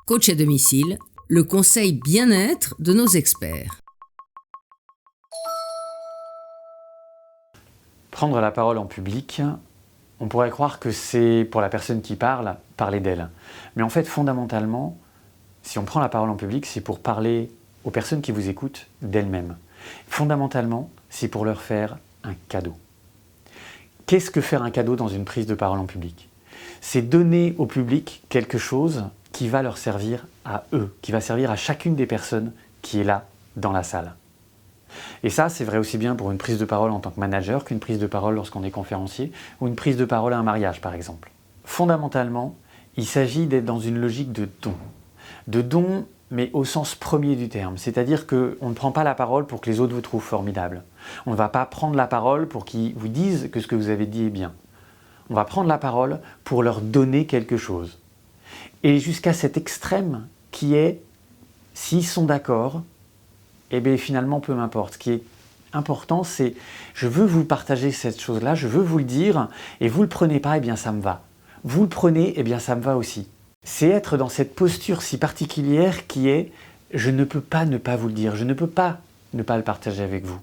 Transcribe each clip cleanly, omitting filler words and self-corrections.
Coach à domicile, le conseil bien-être de nos experts. Prendre la parole en public, on pourrait croire que c'est pour la personne qui parle, parler d'elle. Mais en fait, fondamentalement, si on prend la parole en public, c'est pour parler aux personnes qui vous écoutent d'elles-mêmes. Fondamentalement, c'est pour leur faire un cadeau. Qu'est-ce que faire un cadeau dans une prise de parole en public ? C'est donner au public quelque chose qui va leur servir à eux, qui va servir à chacune des personnes qui est là dans la salle. Et ça, c'est vrai aussi bien pour une prise de parole en tant que manager qu'une prise de parole lorsqu'on est conférencier ou une prise de parole à un mariage, par exemple. Fondamentalement, il s'agit d'être dans une logique de don. De don, mais au sens premier du terme. C'est-à-dire qu'on ne prend pas la parole pour que les autres vous trouvent formidable. On ne va pas prendre la parole pour qu'ils vous disent que ce que vous avez dit est bien. On va prendre la parole pour leur donner quelque chose. Et jusqu'à cet extrême qui est, s'ils sont d'accord, eh bien finalement peu m'importe. Ce qui est important, c'est je veux vous partager cette chose-là, je veux vous le dire, et vous ne le prenez pas, eh bien ça me va. Vous le prenez, eh bien ça me va aussi. C'est être dans cette posture si particulière qui est je ne peux pas ne pas vous le dire, je ne peux pas ne pas le partager avec vous.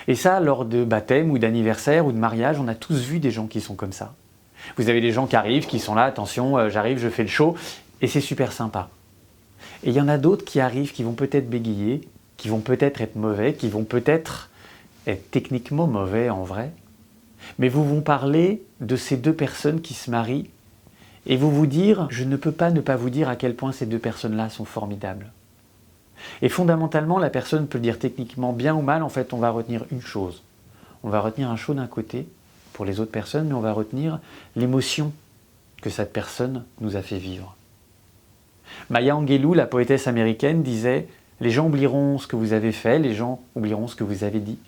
Et ça, lors de baptême ou d'anniversaire ou de mariage, on a tous vu des gens qui sont comme ça. Vous avez des gens qui arrivent, qui sont là, attention, j'arrive, je fais le show, et c'est super sympa. Et il y en a d'autres qui arrivent, qui vont peut-être bégayer, qui vont peut-être être mauvais, qui vont peut-être être techniquement mauvais en vrai, mais vous vont parler de ces deux personnes qui se marient et vous dire, je ne peux pas ne pas vous dire à quel point ces deux personnes-là sont formidables. Et fondamentalement, la personne peut le dire techniquement bien ou mal, en fait, on va retenir une chose. On va retenir un show d'un côté pour les autres personnes, mais on va retenir l'émotion que cette personne nous a fait vivre. Maya Angelou, la poétesse américaine, disait « Les gens oublieront ce que vous avez fait, les gens oublieront ce que vous avez dit,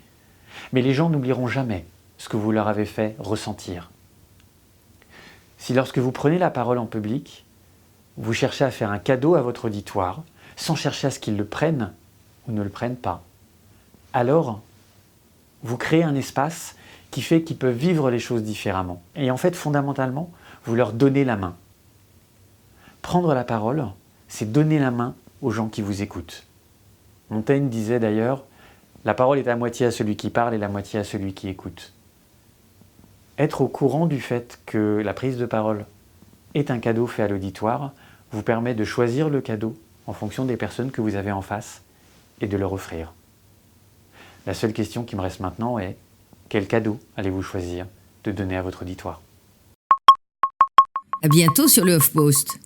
mais les gens n'oublieront jamais ce que vous leur avez fait ressentir. » Si lorsque vous prenez la parole en public, vous cherchez à faire un cadeau à votre auditoire, sans chercher à ce qu'ils le prennent ou ne le prennent pas, alors vous créez un espace qui fait qu'ils peuvent vivre les choses différemment. Et en fait, fondamentalement, vous leur donnez la main. Prendre la parole, c'est donner la main aux gens qui vous écoutent. Montaigne disait d'ailleurs, la parole est à moitié à celui qui parle et la moitié à celui qui écoute. Être au courant du fait que la prise de parole est un cadeau fait à l'auditoire vous permet de choisir le cadeau en fonction des personnes que vous avez en face et de leur offrir. La seule question qui me reste maintenant est, quel cadeau allez-vous choisir de donner à votre auditoire ? À bientôt sur le HuffPost.